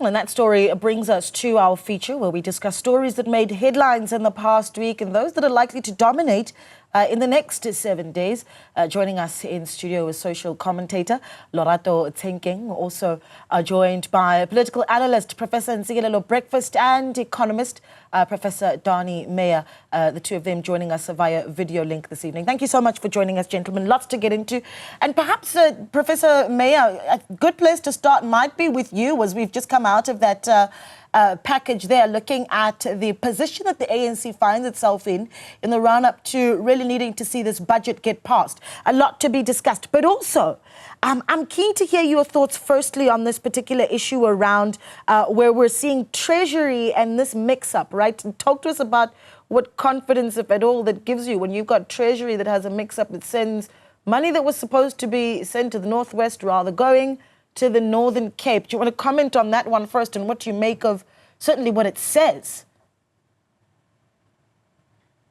And that story brings us to our feature where we discuss stories that made headlines in the past week and those that are likely to dominate in the next 7 days. Joining us in studio is social commentator Lerato Tsenkeng, also joined by political analyst Professor Leo Brent Bozell III and economist Professor Dani Meyer, the two of them joining us via video link this evening. Thank you so much for joining us, gentlemen. Lots to get into. And perhaps, Professor Meyer, a good place to start might be with you, as we've just come out of that package there, looking at the position that the ANC finds itself in the run-up to really needing to see this budget get passed. A lot to be discussed, but also I'm keen to hear your thoughts firstly on this particular issue around where we're seeing Treasury and this mix-up, right? And talk to us about what confidence, if at all, that gives you when you've got Treasury that has a mix-up that sends money that was supposed to be sent to the Northwest rather going to the Northern Cape. Do you want to comment on that one first and what you make of certainly what it says?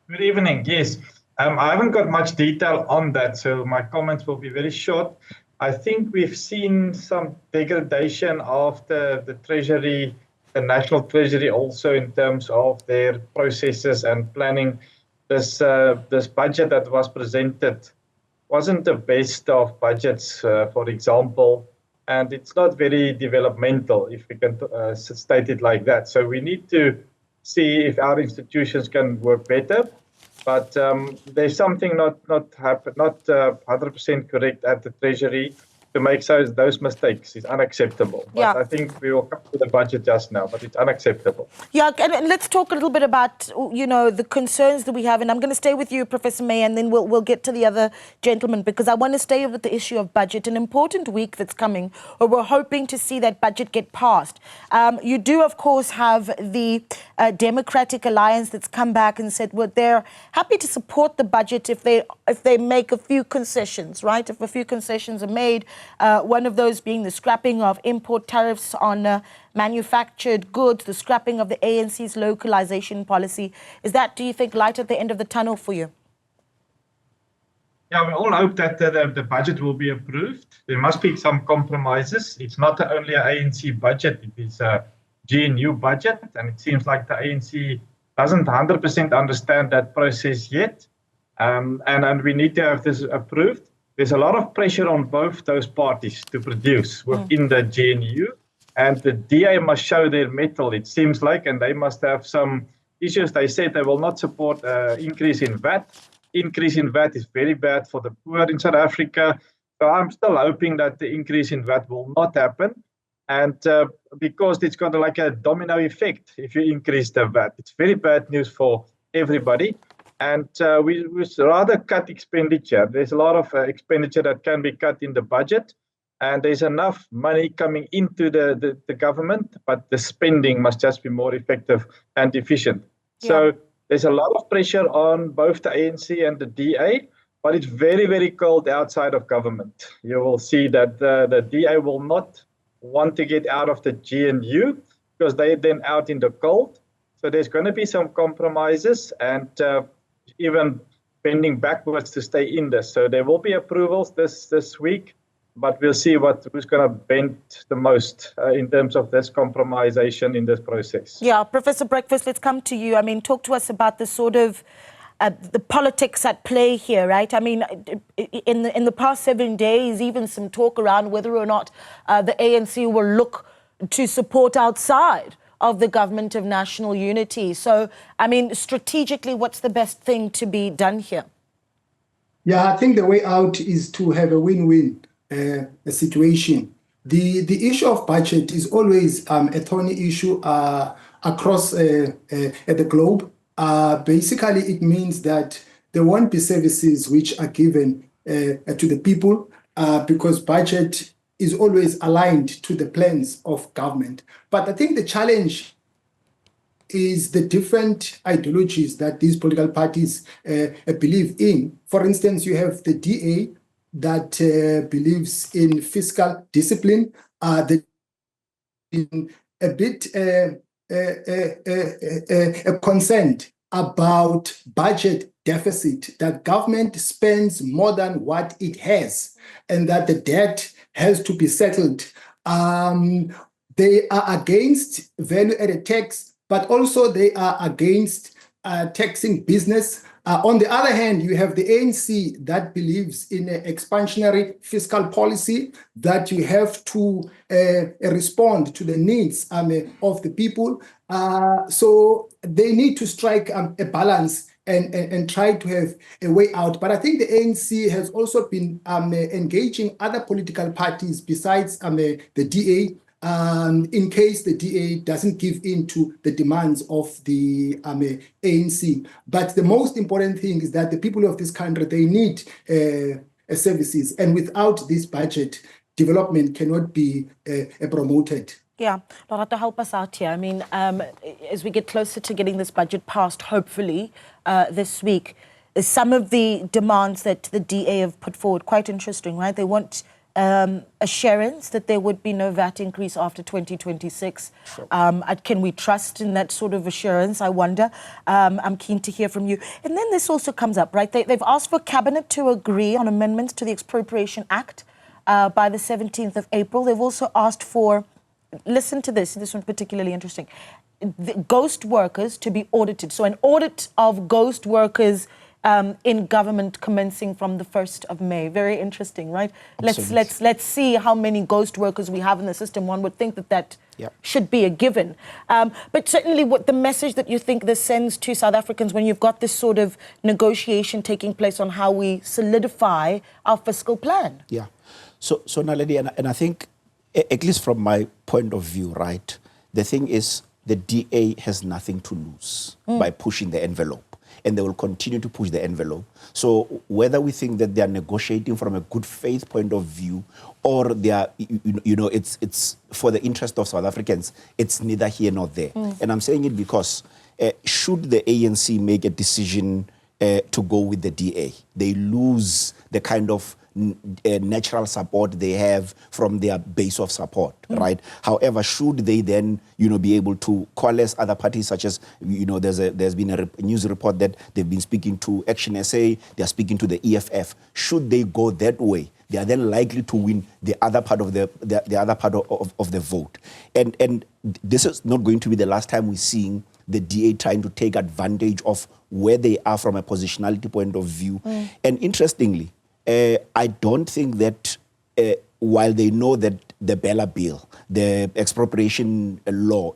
Good evening. Yes, I haven't got much detail on that, so my comments will be very short. I think we've seen some degradation of the Treasury, the National Treasury, also in terms of their processes and planning. This budget that was presented wasn't the best of budgets, for example. And it's not very developmental, if we can state it like that. So we need to see if our institutions can work better. But there's something not 100% correct at the Treasury. To make those mistakes is unacceptable. Yeah. But I think we will come to the budget just now, but it's unacceptable. Yeah, and let's talk a little bit about, you know, the concerns that we have. And I'm going to stay with you, Professor May, and then we'll get to the other gentlemen, because I want to stay with the issue of budget. An important week that's coming, where we're hoping to see that budget get passed. You do, of course, have the Democratic Alliance that's come back and said, well, they're happy to support the budget if they make a few concessions, right? If a few concessions are made. One of those being the scrapping of import tariffs on manufactured goods, the scrapping of the ANC's localization policy. Is that, do you think, light at the end of the tunnel for you? Yeah, we all hope that the budget will be approved. There must be some compromises. It's not only an ANC budget, it is a GNU budget, and it seems like the ANC doesn't 100% understand that process yet. And we need to have this approved. There's a lot of pressure on both those parties to produce within the GNU, and the DA must show their mettle, it seems like, and they must have some issues. They said they will not support increase in VAT. Increase in VAT is very bad for the poor in South Africa. So I'm still hoping that the increase in VAT will not happen. And because it's got like a domino effect if you increase the VAT. It's very bad news for everybody. And we would rather cut expenditure. There's a lot of expenditure that can be cut in the budget, and there's enough money coming into the government, but the spending must just be more effective and efficient. Yeah. So there's a lot of pressure on both the ANC and the DA, but it's very, very cold outside of government. You will see that the DA will not want to get out of the GNU because they're then out in the cold. So there's going to be some compromises, and even bending backwards to stay in this. So there will be approvals this week, but we'll see who's going to bend the most in terms of this compromisation in this process. Yeah, Professor Breakfast, let's come to you. I mean, talk to us about the sort of the politics at play here, right? I mean, in the past 7 days, even some talk around whether or not the ANC will look to support outside of the government of national unity. So, I mean, strategically, what's the best thing to be done here? Yeah, I think the way out is to have a win-win situation. The issue of budget is always a thorny issue across at the globe. Basically, it means that there won't be services which are given to the people because budget is always aligned to the plans of government. But I think the challenge is the different ideologies that these political parties believe in. For instance, you have the DA that believes in fiscal discipline, a bit concerned about budget deficit, that government spends more than what it has, and that the debt has to be settled. they are against value-added tax, but also they are against taxing business. On the other hand, you have the ANC that believes in an expansionary fiscal policy, that you have to respond to the needs of the people. So they need to strike a balance and try to have a way out. But I think the ANC has also been engaging other political parties besides the DA, in case the DA doesn't give in to the demands of the ANC. But the most important thing is that the people of this country, they need services. And without this budget, development cannot be promoted. Yeah, Lorato, help us out here. I mean, as we get closer to getting this budget passed, hopefully this week, some of the demands that the DA have put forward, quite interesting, right? They want assurance that there would be no VAT increase after 2026. Sure. Can we trust in that sort of assurance, I wonder? I'm keen to hear from you. And then this also comes up, right? They've asked for Cabinet to agree on amendments to the Expropriation Act by the 17th of April. They've also asked for, listen to this one's particularly interesting, the ghost workers to be audited. So an audit of ghost workers in government commencing from the 1st of May. Very interesting, right? Let's see how many ghost workers we have in the system. One would think that should be a given. But certainly what the message that you think this sends to South Africans when you've got this sort of negotiation taking place on how we solidify our fiscal plan. Yeah. So Naledi, and I think, at least from my point of view, right, the thing is the DA has nothing to lose by pushing the envelope. And they will continue to push the envelope. So whether we think that they are negotiating from a good faith point of view or they are, it's for the interest of South Africans, it's neither here nor there. And I'm saying it because should the ANC make a decision to go with the DA, they lose the kind of natural support they have from their base of support, right? However, should they then, be able to coalesce other parties, such as, there's been a news report that they've been speaking to Action SA, they are speaking to the EFF. Should they go that way, they are then likely to win the other part of the other part of the vote. And this is not going to be the last time we're seeing the DA trying to take advantage of where they are from a positionality point of view. And interestingly, I don't think that while they know that the Bella Bill, the expropriation law,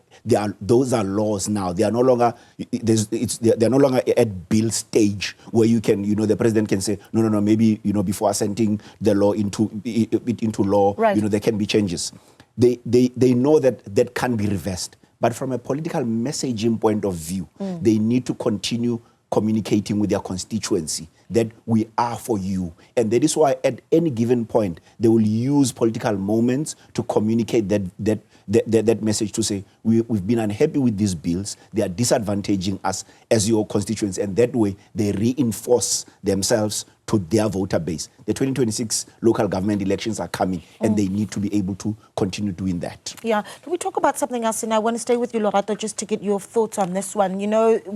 those are laws now. They are no longer they're no longer at bill stage where you can, the president can say no, maybe before assenting the law into law, right, there can be changes. They know that can be reversed. But from a political messaging point of view, they need to continue communicating with their constituency that we are for you. And that is why at any given point, they will use political moments to communicate that message, to say, we've been unhappy with these bills. They are disadvantaging us as your constituents. And that way, they reinforce themselves to their voter base. The 2026 local government elections are coming, and they need to be able to continue doing that. Yeah. Can we talk about something else? And I want to stay with you, Lorato, just to get your thoughts on this one.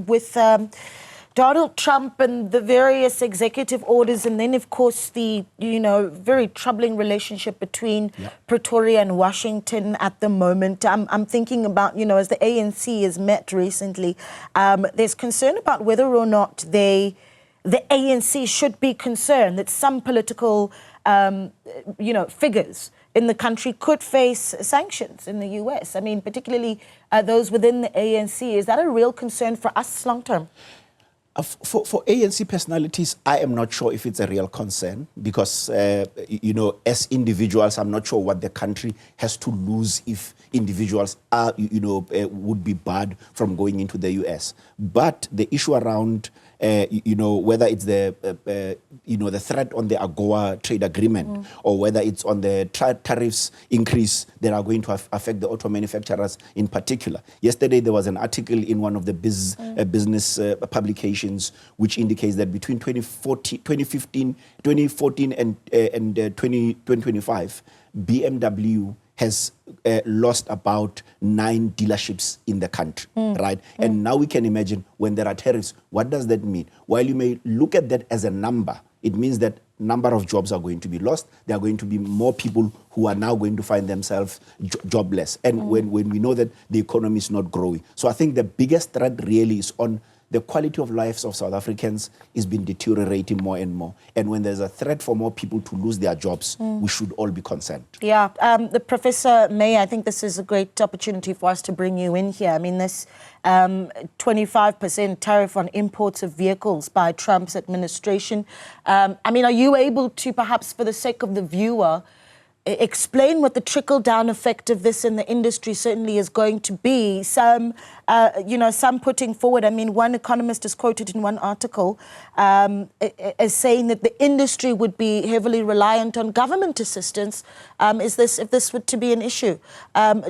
With Donald Trump and the various executive orders, and then, of course, the, very troubling relationship between Pretoria and Washington at the moment. I'm thinking about, as the ANC has met recently, there's concern about whether or not the ANC should be concerned that some political, figures in the country could face sanctions in the US. I mean, particularly those within the ANC. Is that a real concern for us long term? For ANC personalities, I am not sure if it's a real concern because, as individuals, I'm not sure what the country has to lose if individuals are, would be barred from going into the US. But the issue around, whether it's the threat on the AGOA trade agreement or whether it's on the tariffs increase that are going to affect the auto manufacturers in particular. Yesterday, there was an article in one of the business publications which indicates that between 2014 and 2025, BMW has lost about 9 dealerships in the country, right? And now we can imagine when there are tariffs, what does that mean? While you may look at that as a number, it means that number of jobs are going to be lost. There are going to be more people who are now going to find themselves jobless. And when we know that the economy is not growing. So I think the biggest threat really is on the quality of lives of South Africans is been deteriorating more and more. And when there's a threat for more people to lose their jobs, we should all be concerned. Yeah, the Professor May, I think this is a great opportunity for us to bring you in here. I mean, this 25% tariff on imports of vehicles by Trump's administration. I mean, are you able to, perhaps for the sake of the viewer, explain what the trickle-down effect of this in the industry certainly is going to be? Some putting forward, I mean, one economist is quoted in one article as saying that the industry would be heavily reliant on government assistance if this were to be an issue.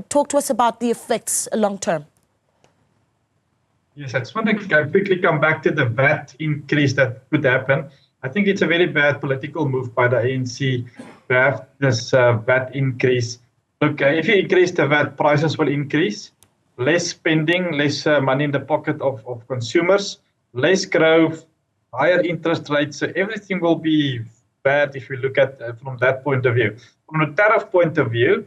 Talk to us about the effects long-term. Yes, I just want to quickly come back to the VAT increase that could happen. I think it's a very bad political move by the ANC to have this VAT increase. Look, if you increase the VAT, prices will increase. Less spending, less money in the pocket of consumers, less growth, higher interest rates. So everything will be bad if you look at from that point of view. From a tariff point of view,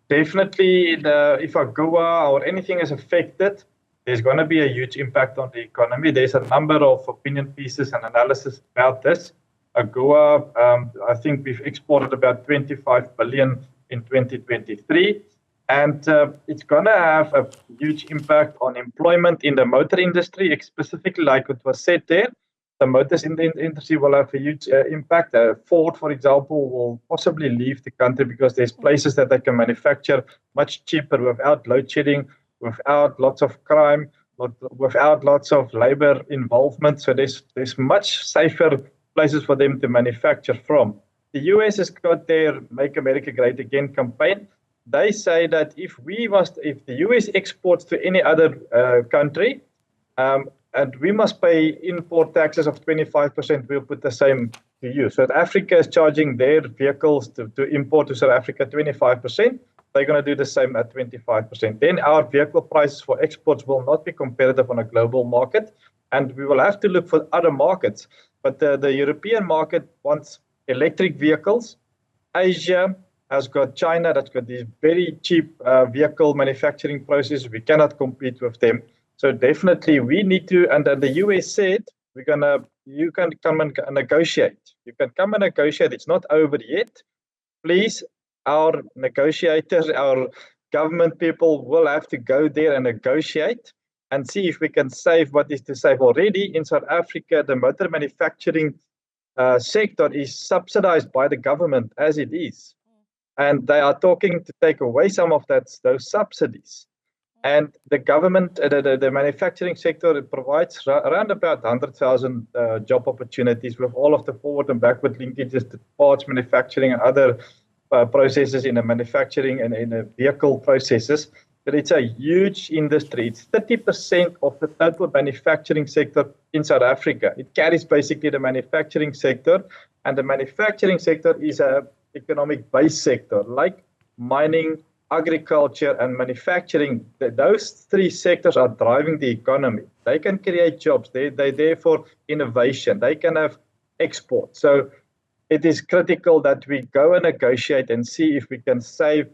definitely if AGOA or anything is affected, there's going to be a huge impact on the economy. There's a number of opinion pieces and analysis about this. AGOA, I think we've exported about 25 billion in 2023. And it's going to have a huge impact on employment in the motor industry, specifically like it was said there. The motors in the industry will have a huge impact. Ford, for example, will possibly leave the country because there's places that they can manufacture much cheaper without load shedding, without lots of crime, without lots of labor involvement. So there's much safer places for them to manufacture from. The US has got their Make America Great Again campaign. They say that if the US exports to any other country, and we must pay import taxes of 25%, we'll put the same to you. So Africa is charging their vehicles to import to South Africa 25%. They're going to do the same at 25%. Then our vehicle prices for exports will not be competitive on a global market, and we will have to look for other markets. But the European market wants electric vehicles. Asia has got China that's got these very cheap vehicle manufacturing processes. We cannot compete with them. So definitely we need to, and the US said, you can come and negotiate. You can come and negotiate. It's not over yet. Please, our negotiators, our government people will have to go there and negotiate and see if we can save what is to save. Already in South Africa, the motor manufacturing sector is subsidized by the government as it is. And they are talking to take away some of those subsidies. And the government, the manufacturing sector, it provides around about 100,000 job opportunities with all of the forward and backward linkages to parts manufacturing and other processes in the manufacturing and in the vehicle processes. But it's a huge industry. It's 30% of the total manufacturing sector in South Africa. It carries basically the manufacturing sector, and the manufacturing sector is an economic-based sector like mining, agriculture, and manufacturing. Those three sectors are driving the economy. They can create jobs. They're there for innovation. They can have export. So it is critical that we go and negotiate and see if we can save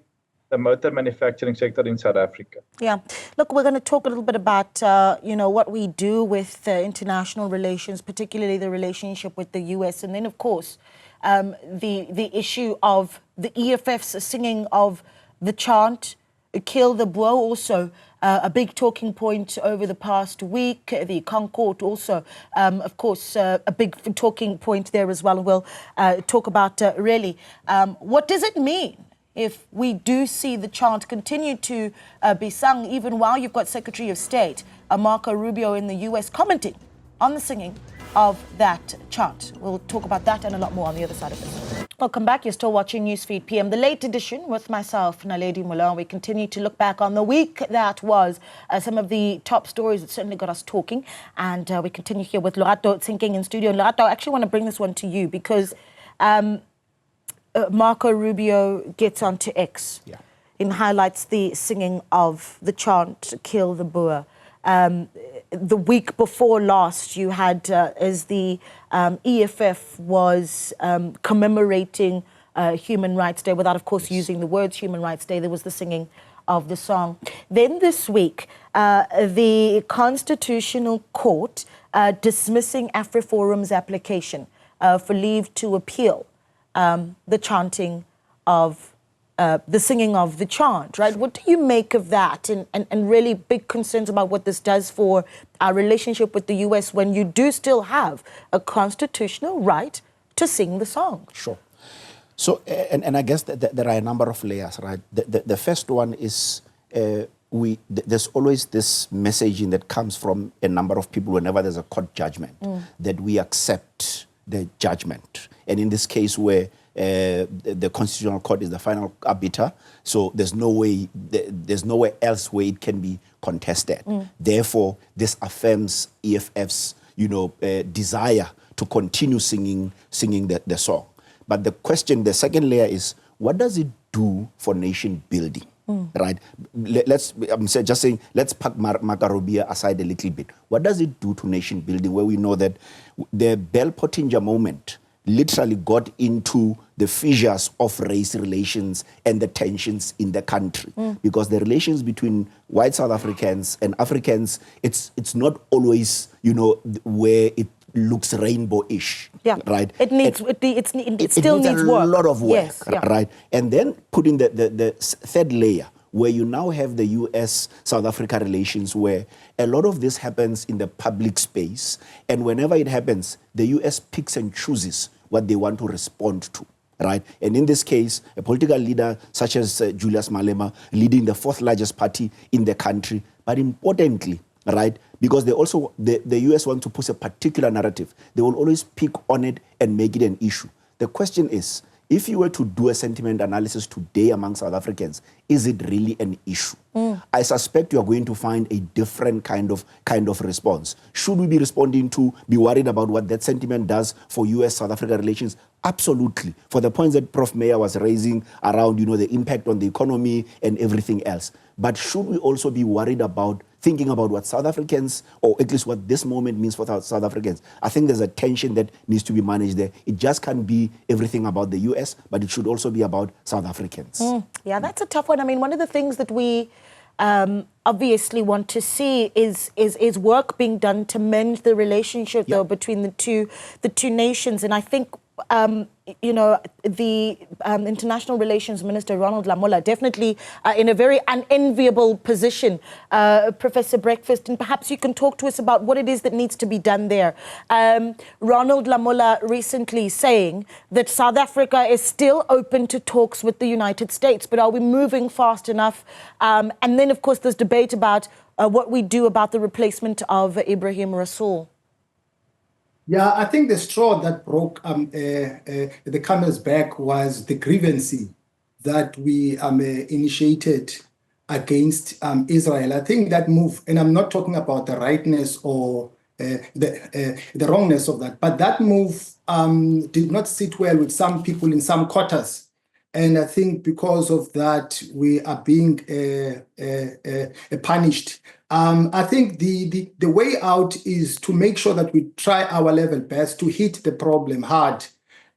the motor manufacturing sector in South Africa. Yeah. Look, we're going to talk a little bit about, what we do with international relations, particularly the relationship with the US. And then, of course, the issue of the EFF's singing of the chant, Kill the Boer, also a big talking point over the past week. The Concord also, of course, a big talking point there as well. We'll talk about really what does it mean if we do see the chant continue to be sung, even while you've got Secretary of State Marco Rubio in the US commenting on the singing of that chant. We'll talk about that and a lot more on the other side of this. Welcome back. You're still watching Newsfeed PM, the late edition with myself, Naledi Moleo. We continue to look back on the week that was, some of the top stories that certainly got us talking. And we continue here with Lorato Tsinkeng in studio. And Lorato, I actually want to bring this one to you because Marco Rubio gets onto X and highlights the singing of the chant, Kill the Boer. the week before last, you had, as the EFF was commemorating Human Rights Day, without, of course, using the words Human Rights Day, there was the singing of the song. Then this week, the Constitutional Court dismissing AfriForum's application for leave to appeal the chanting of the singing of the chant, right? What do you make of that, and really big concerns about what this does for our relationship with the US when you do still have a constitutional right to sing the song? Sure. So, and I guess that there are a number of layers, right? The first one is there's always this messaging that comes from a number of people whenever there's a court judgment, that we accept the judgment. And in this case where the Constitutional Court is the final arbiter, so there's no way, there's nowhere else where it can be contested. Therefore, this affirms EFF's, desire to continue singing the song. But the question, the second layer is, what does it do for nation building? Right? Let's pack Makarobia aside a little bit. What does it do to nation building, where we know that the Bell Pottinger moment literally got into the fissures of race relations and the tensions in the country? Because the relations between white South Africans and Africans, it's not always, where it looks rainbow-ish, right? It still needs work. A lot of work, yes, right? And then put in the third layer, where you now have the US-South Africa relations, where a lot of this happens in the public space, and whenever it happens, the US picks and chooses what they want to respond to, right? And in this case, a political leader such as Julius Malema, leading the fourth largest party in the country, but importantly, right, because the US want to push a particular narrative, they will always pick on it and make it an issue. The question is, if you were to do a sentiment analysis today among South Africans, is it really an issue? I suspect you are going to find a different kind of response. Should we be responding to, be worried about what that sentiment does for US-South Africa relations? Absolutely. For the points that Prof. Meyer was raising around, the impact on the economy and everything else. But should we also be worried about thinking about what South Africans, or at least what this moment means for South Africans? I think there's a tension that needs to be managed there. It just can't be everything about the US, but it should also be about South Africans. Yeah, that's a tough one. I mean, one of the things that we obviously want to see is work being done to mend the relationship, though, between the two nations. And I think the International Relations Minister, Ronald Lamola, definitely in a very unenviable position, Professor Breakfast, and perhaps you can talk to us about what it is that needs to be done there. Ronald Lamola recently saying that South Africa is still open to talks with the United States, but are we moving fast enough? And then, of course, there's debate about what we do about the replacement of Ibrahim Rasool. Yeah, I think the straw that broke the camel's back was the grievance that we initiated against Israel. I think that move, and I'm not talking about the rightness or the wrongness of that, but that move did not sit well with some people in some quarters. And I think because of that, we are being punished. I think the way out is to make sure that we try our level best to hit the problem hard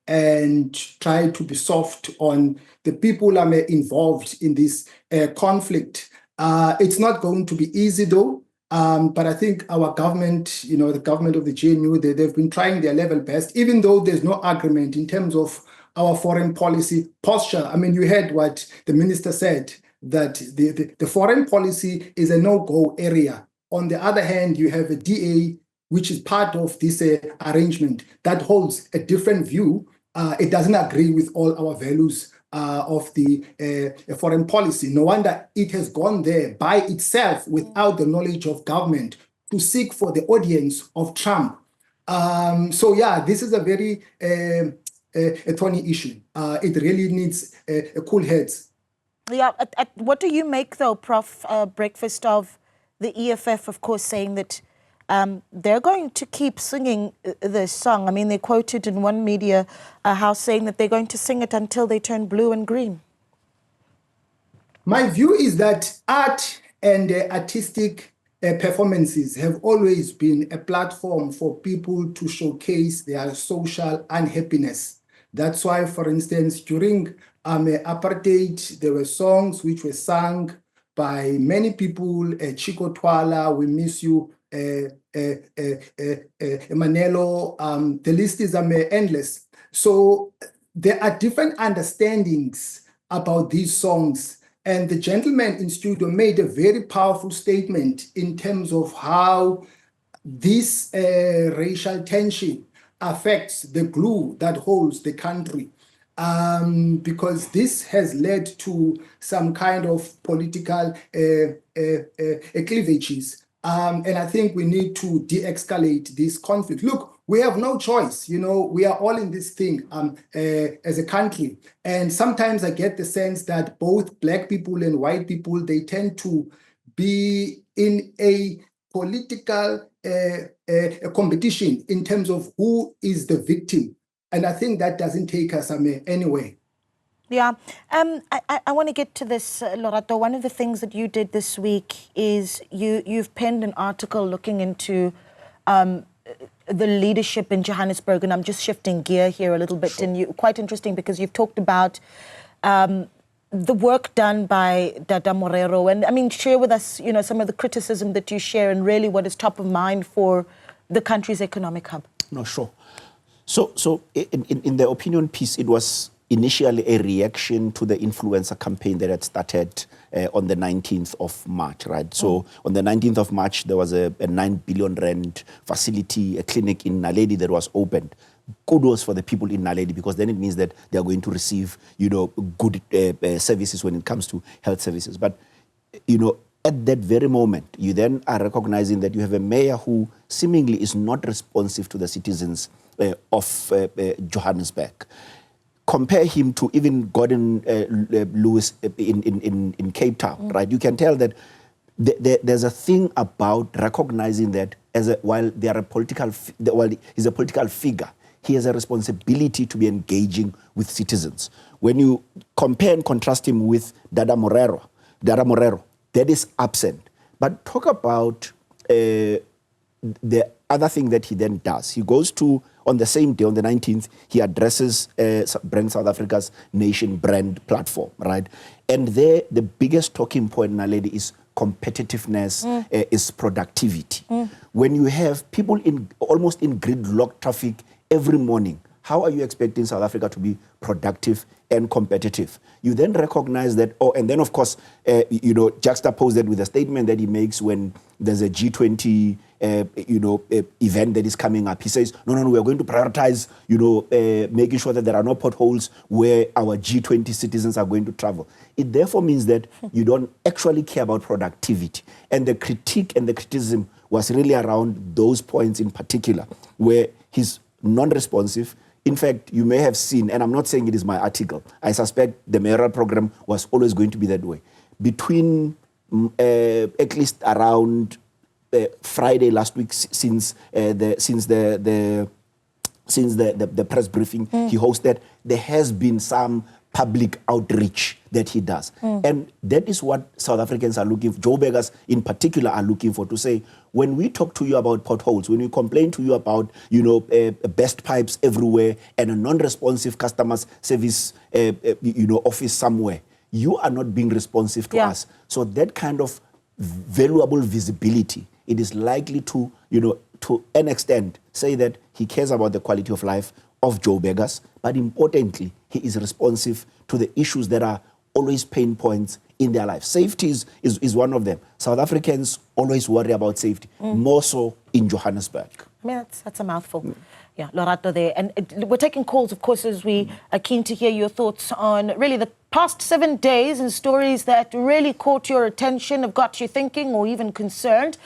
and try to be soft on the people involved in this conflict. It's not going to be easy, though. But I think our government, the government of the GNU, they've been trying their level best, even though there's no agreement in terms of our foreign policy posture. I mean, you heard what the minister said, that the foreign policy is a no-go area. On the other hand, you have a DA, which is part of this arrangement, that holds a different view. It doesn't agree with all our values of the foreign policy. No wonder it has gone there by itself without the knowledge of government to seek for the audience of Trump. So yeah, this is a very a thorny issue. It really needs a cool heads. Yeah, what do you make, though, Prof. Breakfast, of the EFF, of course, saying that they're going to keep singing this song? I mean, they quoted in one media house saying that they're going to sing it until they turn blue and green. My view is that art and artistic performances have always been a platform for people to showcase their social unhappiness. That's why, for instance, during apartheid, there were songs which were sung by many people, Chico Twala, We Miss You, Manelo, the list is endless. So there are different understandings about these songs. And the gentleman in studio made a very powerful statement in terms of how this racial tension affects the glue that holds the country. Because this has led to some kind of political cleavages. And I think we need to de-escalate this conflict. Look, we have no choice. You know, we are all in this thing as a country. And sometimes I get the sense that both black people and white people, they tend to be in a political competition in terms of who is the victim. And I think that doesn't take us anywhere. Yeah, I want to get to this, Lorato. One of the things that you did this week is you've penned an article looking into the leadership in Johannesburg, and I'm just shifting gear here a little bit. Sure. And quite interesting because you've talked about the work done by Dada Moleo, and I mean, share with us, you know, some of the criticism that you share and really what is top of mind for the country's economic hub. No, sure. So in the opinion piece, it was initially a reaction to the influencer campaign that had started on the 19th of March, right? So on the 19th of March, there was a 9 billion rand facility, a clinic in Naledi that was opened. Kudos for the people in Naledi, because then it means that they are going to receive, you know, good services when it comes to health services. But, you know, at that very moment, you then are recognizing that you have a mayor who seemingly is not responsive to the citizens of Johannesburg. Compare him to even Gordon Lewis in Cape Town, right? You can tell that there's a thing about recognizing that while he's a political figure, he has a responsibility to be engaging with citizens. When you compare and contrast him with Dada Moleo, that is absent. But talk about the other thing that he then does. He goes to, on the same day, on the 19th, he addresses Brand South Africa's nation brand platform, right? And there, the biggest talking point, Naledi, is competitiveness, is productivity. When you have people almost in gridlock traffic every morning, how are you expecting South Africa to be productive and competitive? You then recognize that, and then of course, you know, juxtapose that with a statement that he makes when there's a G20, event that is coming up. He says, no, we are going to prioritize, making sure that there are no potholes where our G20 citizens are going to travel. It therefore means that you don't actually care about productivity. And the critique and the criticism was really around those points in particular, where he's non-responsive. In fact, you may have seen, and I'm not saying it is my article, I suspect the mayoral program was always going to be that way. Between at least around Friday last week, since the press briefing he hosted, there has been some public outreach that he does. And that is what South Africans are looking for, Joburgers in particular are looking for, to say, when we talk to you about potholes, when we complain to you about, best pipes everywhere and a non-responsive customer service, office somewhere, you are not being responsive to us. So that kind of valuable visibility, it is likely to, to an extent, say that he cares about the quality of life of Joburgers, but importantly, he is responsive to the issues that are always pain points in their life. Safety is one of them. South Africans always worry about safety, more so in Johannesburg. I mean, that's a mouthful. Yeah, Lorato there. And we're taking calls, of course, as we are keen to hear your thoughts on really the past 7 days and stories that really caught your attention, have got you thinking or even concerned.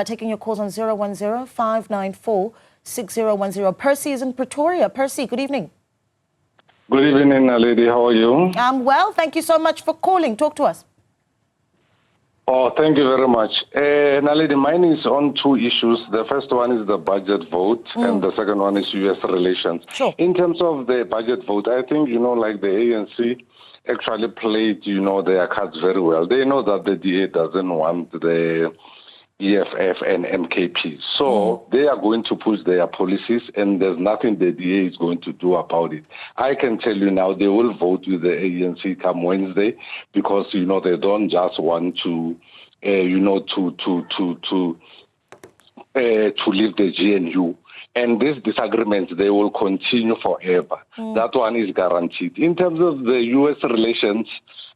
Taking your calls on 010-594-6010. Percy is in Pretoria. Percy, good evening. Good evening, Naledi. How are you? I'm well. Thank you so much for calling. Talk to us. Oh, thank you very much. Naledi, mine is on two issues. The first one is the budget vote, and the second one is U.S. relations. Sure. In terms of the budget vote, I think, like the ANC actually played, their cards very well. They know that the DA doesn't want the EFF and MKP. So they are going to push their policies, and there's nothing the DA is going to do about it. I can tell you now they will vote with the ANC come Wednesday because, they don't just want to, to leave the GNU. And these disagreements, they will continue forever. That one is guaranteed. In terms of the U.S. relations,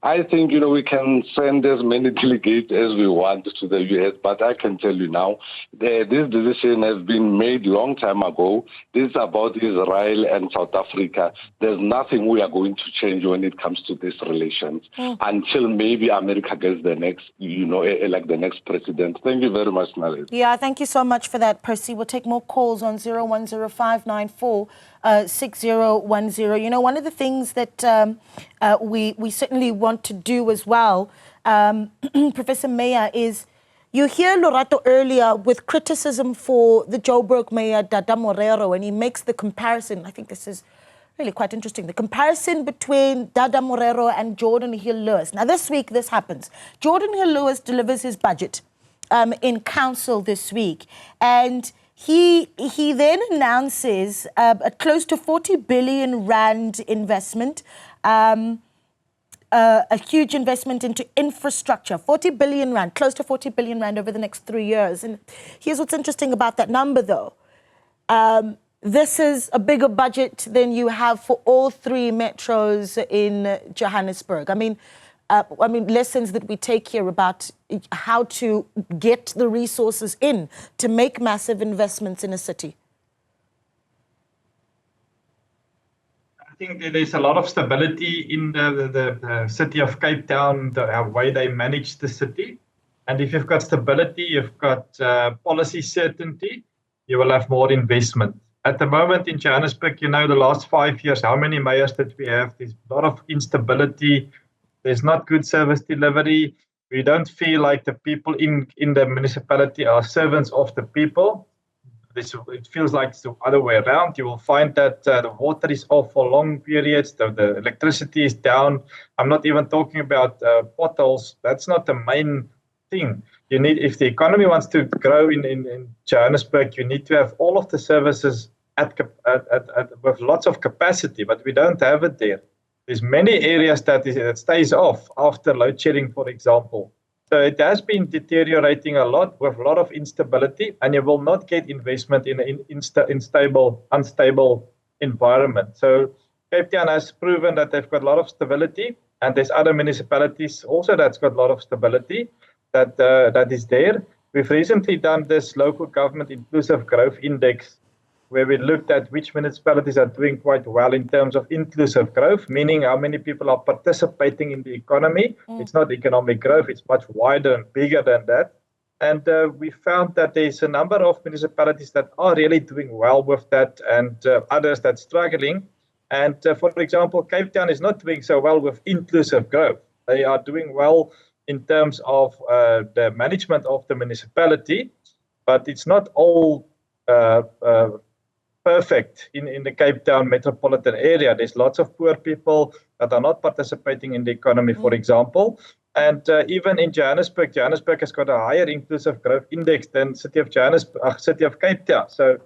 I think, we can send as many delegates as we want to the U.S., but I can tell you now, this decision has been made long time ago. This is about Israel and South Africa. There's nothing we are going to change when it comes to these relations until maybe America gets the next, elect the next president. Thank you very much, Naledi. Yeah, thank you so much for that, Percy. We'll take more calls on 010594 6010. One of the things that we certainly want to do as well, Professor Meyer, is you hear Lorato earlier with criticism for the Joburg Mayor, Dada Moleo, and he makes the comparison. I think this is really quite interesting. The comparison between Dada Moleo and Jordan Hill-Lewis. Now, this week, this happens. Jordan Hill-Lewis delivers his budget in council this week, and he then announces a close to 40 billion rand investment, a huge investment into infrastructure, 40 billion rand, close to 40 billion rand over the next 3 years. And here's what's interesting about that number, though. This is a bigger budget than you have for all three metros in Johannesburg. I mean, lessons that we take here about how to get the resources in to make massive investments in a city. I think that there's a lot of stability in the city of Cape Town, the way they manage the city. And if you've got stability, you've got policy certainty, you will have more investment. At the moment in Johannesburg, the last 5 years, how many mayors that we have, there's a lot of instability. There's not good service delivery. We don't feel like the people in the municipality are servants of the people. It feels like it's the other way around. You will find that the water is off for long periods. The electricity is down. I'm not even talking about potholes. That's not the main thing. If the economy wants to grow in Johannesburg, you need to have all of the services with lots of capacity, but we don't have it there. There's many areas that stays off after load shedding, for example. So it has been deteriorating a lot with a lot of instability, and you will not get investment in an unstable environment. So Cape Town has proven that they've got a lot of stability, and there's other municipalities also that's got a lot of stability that is there. We've recently done this local government inclusive growth index, where we looked at which municipalities are doing quite well in terms of inclusive growth, meaning how many people are participating in the economy. It's not economic growth, it's much wider and bigger than that. And we found that there's a number of municipalities that are really doing well with that, and others that's struggling. And for example, Cape Town is not doing so well with inclusive growth. They are doing well in terms of the management of the municipality, but it's not all perfect in the Cape Town metropolitan area. There's lots of poor people that are not participating in the economy, for example. And even in Johannesburg, Johannesburg has got a higher inclusive growth index than city of Cape Town. So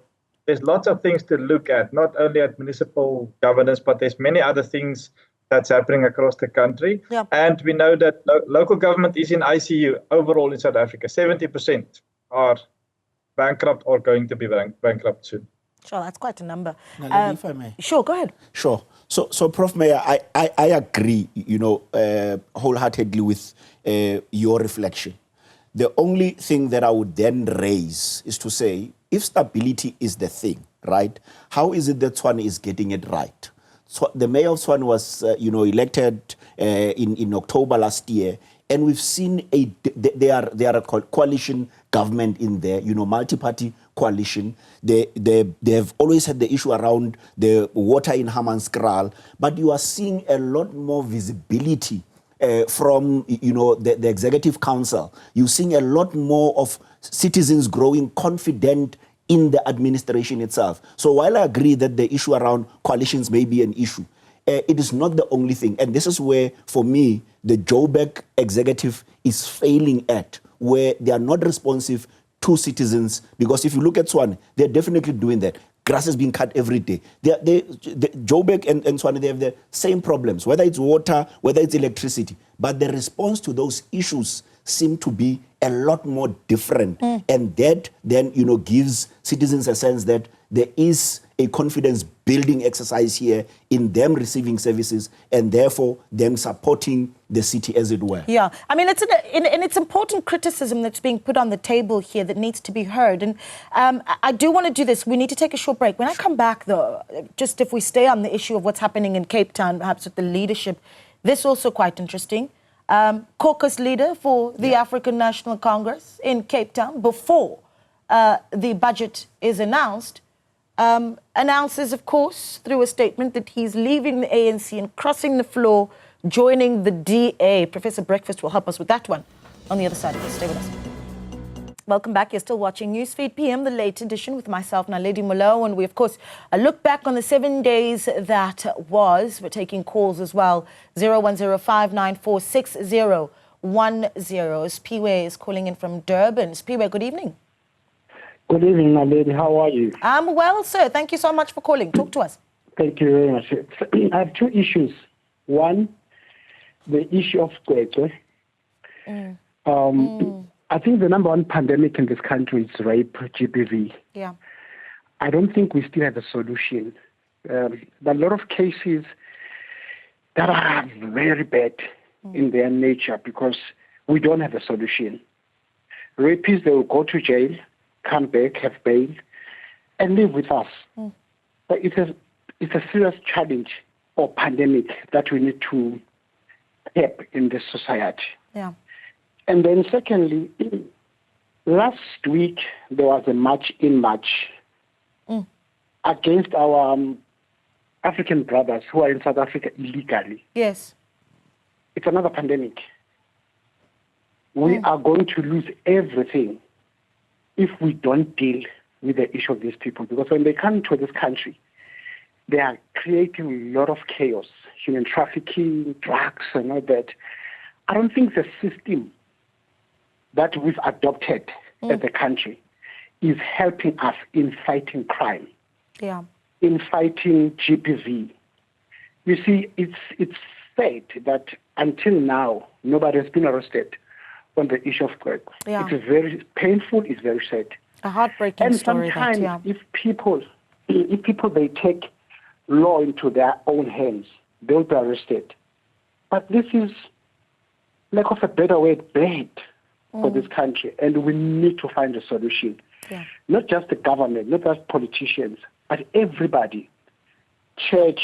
there's lots of things to look at, not only at municipal governance, but there's many other things that's happening across the country. Yeah. And we know that local government is in ICU overall in South Africa. 70% are bankrupt or going to be bankrupt soon. Sure, that's quite a number. Naledi, if I may. Sure, go ahead. Sure. So Prof. Meyer, I agree, wholeheartedly with your reflection. The only thing that I would then raise is to say, if stability is the thing, right, how is it that Tshwane is getting it right? So the mayor of Tshwane was, elected in October last year, and we've seen they are a coalition government in there, multi-party coalition. They have always had the issue around the water in Hammanskraal, but you are seeing a lot more visibility from the executive council. You're seeing a lot more of citizens growing confident in the administration itself. So while I agree that the issue around coalitions may be an issue, it is not the only thing. And this is where, for me, the Joburg executive is failing at. where they are not responsive to citizens. Because if you look at Swane, they're definitely doing that. Grass is being cut every day. Joburg and Swane, they have the same problems, whether it's water, whether it's electricity. But the response to those issues seem to be a lot more different. And that then, gives citizens a sense that there is a confidence building exercise here in them receiving services and therefore them supporting the city, as it were. Yeah, I mean, it's important criticism that's being put on the table here that needs to be heard. And I do want to do this. We need to take a short break. When I come back, though, just if we stay on the issue of what's happening in Cape Town, perhaps with the leadership, this also quite interesting. Caucus leader for the African National Congress in Cape Town, before the budget is announced, announces, of course, through a statement that he's leaving the ANC and crossing the floor, joining the DA. Professor Breakfast will help us with that one on the other side of this. Stay with us. Welcome back. You're still watching Newsfeed PM, the late edition with myself, Naledi Moleo, and we, of course, look back on the 7 days that was. We're taking calls as well. 0105946010. Spiwe is calling in from Durban. Spiwe, good evening. Good evening, Naledi. How are you? I'm well, sir. Thank you so much for calling. Talk to us. Thank you very much. I have two issues. One, the issue of Kwekwe. I think the number one pandemic in this country is rape, GBV. Yeah. I don't think we still have a solution. There are a lot of cases that are very bad in their nature because we don't have a solution. Rapists, they will go to jail, come back, have bail, and live with us. But it's a serious challenge or pandemic that we need to tap in this society. Yeah. And then secondly, last week there was a march in March against our African brothers who are in South Africa illegally. Yes. It's another pandemic. We are going to lose everything if we don't deal with the issue of these people. Because when they come to this country, they are creating a lot of chaos, human trafficking, drugs, and all that. I don't think the system that we've adopted as a country is helping us in fighting crime, in fighting GBV. You see, it's sad that until now, nobody has been arrested on the issue of Kwekwe. Yeah. It is very painful, it's very sad. A heartbreaking story. And sometimes if people they take law into their own hands, they'll be arrested. But this is, lack of a better word, bad for this country, and we need to find a solution. Yeah. Not just the government, not just politicians, but everybody, church,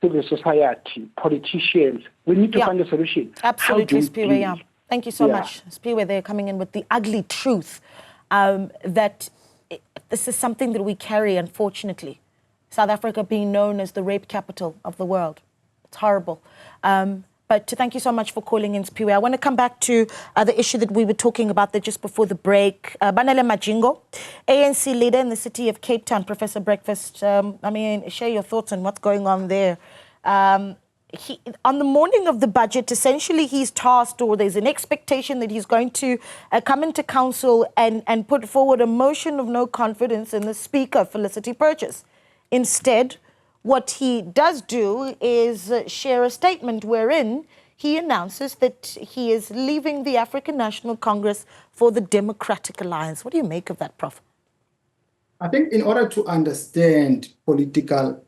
civil society, politicians. We need to find a solution. Absolutely, Spiwe, yeah. Thank you so much. Spiwe, they're coming in with the ugly truth that this is something that we carry, unfortunately. South Africa being known as the rape capital of the world. It's horrible. But thank you so much for calling in, Spiwe. I want to come back to the issue that we were talking about there just before the break. Banele Majingo, ANC leader in the city of Cape Town, Professor Breakfast. Share your thoughts on what's going on there. On the morning of the budget, essentially he's tasked, or there's an expectation that he's going to come into council and put forward a motion of no confidence in the Speaker, Felicity Purchase. Instead, what he does do is share a statement wherein he announces that he is leaving the African National Congress for the Democratic Alliance. What do you make of that, Prof? I think in order to understand political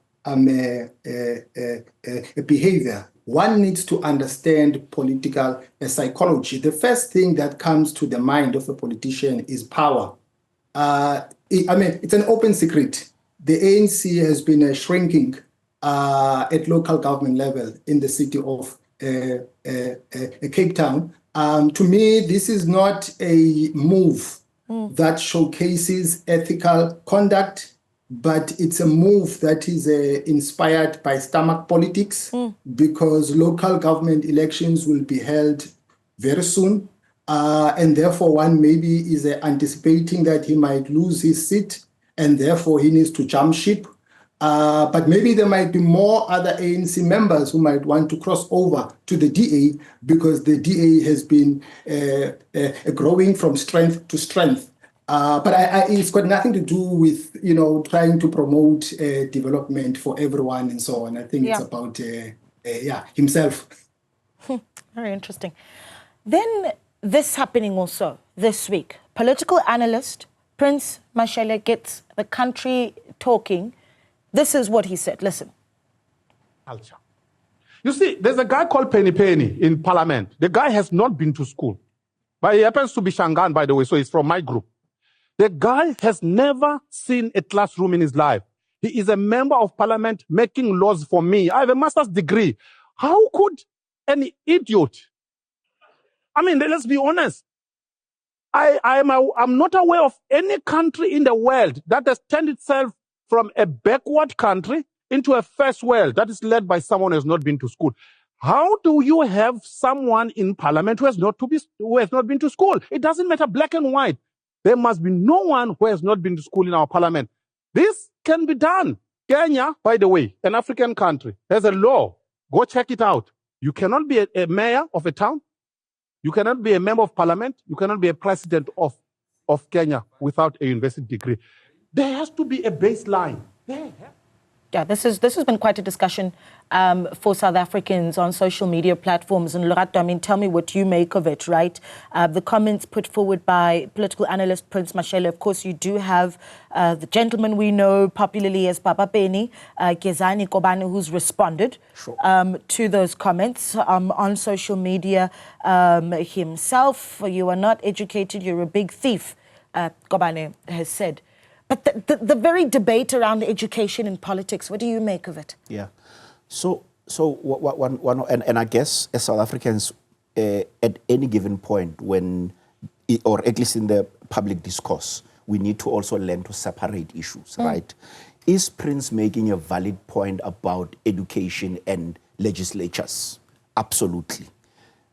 behavior, one needs to understand political psychology. The first thing that comes to the mind of a politician is power. It's an open secret. The ANC has been shrinking at local government level in the city of Cape Town. To me, this is not a move that showcases ethical conduct, but it's a move that is inspired by stomach politics because local government elections will be held very soon. And therefore, one maybe is anticipating that he might lose his seat, and therefore he needs to jump ship. But maybe there might be more other ANC members who might want to cross over to the DA because the DA has been growing from strength to strength. But it's got nothing to do with, trying to promote development for everyone and so on. I think it's about, himself. Very interesting. Then this happening also this week. Political analyst Prince Mashele gets the country talking. This is what he said. Listen. Culture. You see, there's a guy called Penny in Parliament. The guy has not been to school. But he happens to be Shangaan, by the way, so he's from my group. The guy has never seen a classroom in his life. He is a member of Parliament making laws for me. I have a master's degree. How could an idiot... I mean, let's be honest. I'm not aware of any country in the world that has turned itself from a backward country into a first world that is led by someone who has not been to school. How do you have someone in Parliament who has not been to school? It doesn't matter black and white. There must be no one who has not been to school in our Parliament. This can be done. Kenya, by the way, an African country, has a law. Go check it out. You cannot be a mayor of a town. You cannot be a member of Parliament. You cannot be a president of Kenya without a university degree. There has to be a baseline. Yeah, this has been quite a discussion for South Africans on social media platforms. And Lorato, I mean, tell me what you make of it, right? The comments put forward by political analyst Prince Mashele. Of course, you do have the gentleman we know popularly as Papa Penny, Kezani Kobane, who's responded to those comments on social media himself. You are not educated, you're a big thief, Kobane has said. But the very debate around education and politics, what do you make of it? Yeah. So I guess as South Africans, at any given point or at least in the public discourse, we need to also learn to separate issues, right? Is Prince making a valid point about education and legislatures? Absolutely.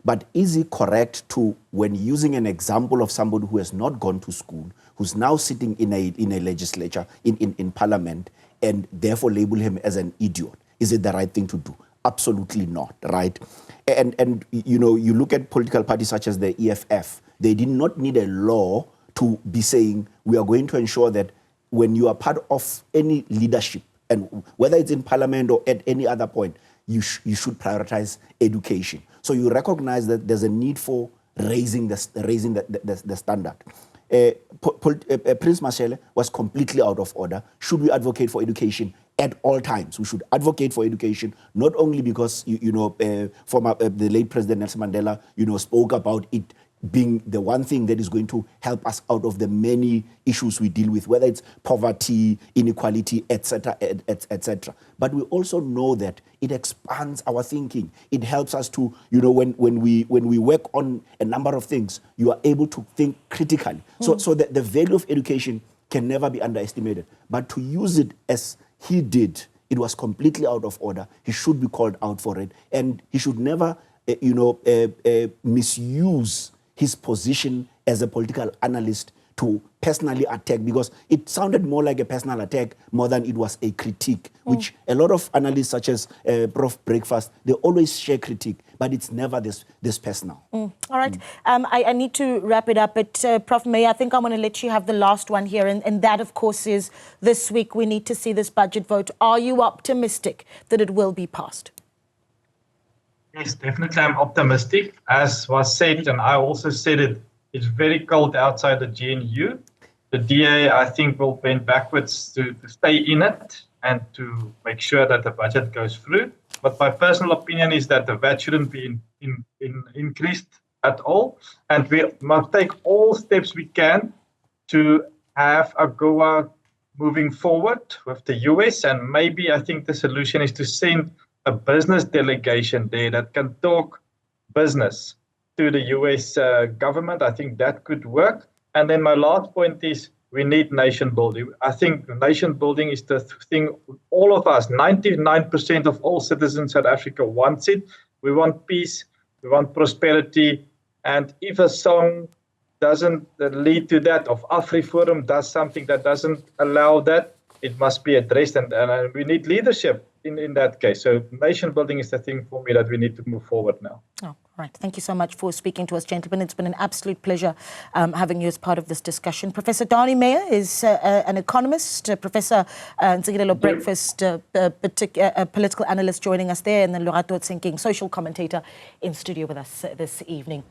But is it correct to, when using an example of somebody who has not gone to school, who's now sitting in a legislature, in Parliament, and therefore label him as an idiot? Is it the right thing to do? Absolutely not, right? And you look at political parties such as the EFF, they did not need a law to be saying, we are going to ensure that when you are part of any leadership, and whether it's in Parliament or at any other point, you should prioritize education. So you recognize that there's a need for raising the standard. Prince Mashele was completely out of order. Should we advocate for education? At all times, we should advocate for education, not only because the late President Nelson Mandela, spoke about it being the one thing that is going to help us out of the many issues we deal with, whether it's poverty, inequality, etc., etc. But we also know that it expands our thinking. It helps us to, when we work on a number of things, you are able to think critically. So the value of education can never be underestimated. But to use it as he did, it was completely out of order. He should be called out for it, and he should never, misuse his position as a political analyst to personally attack, because it sounded more like a personal attack more than it was a critique, which a lot of analysts such as Prof. Breakfast, they always share critique, but it's never this personal. All right. I need to wrap it up, but Prof. May, I think I want to let you have the last one here, and that, of course, is this week we need to see this budget vote. Are you optimistic that it will be passed? Yes, definitely I'm optimistic. As was said, and I also said it, it's very cold outside the GNU. The DA, I think, will bend backwards to stay in it and to make sure that the budget goes through. But my personal opinion is that the VAT shouldn't be increased at all. And we must take all steps we can to have AGOA moving forward with the US. And maybe I think the solution is to send a business delegation there that can talk business to the US government. I think that could work. And then my last point is we need nation building. I think nation building is the thing all of us, 99% of all citizens in South Africa wants it. We want peace, we want prosperity. And if a song doesn't lead to that, or AfriForum does something that doesn't allow that, it must be addressed, and we need leadership in that case. So nation building is the thing for me that we need to move forward now. Oh, right. Thank you so much for speaking to us, gentlemen. It's been an absolute pleasure having you as part of this discussion. Professor Donnie Meyer is an economist, Professor Leo Brent a political analyst joining us there, and then Lorato Tsinking, social commentator in studio with us this evening.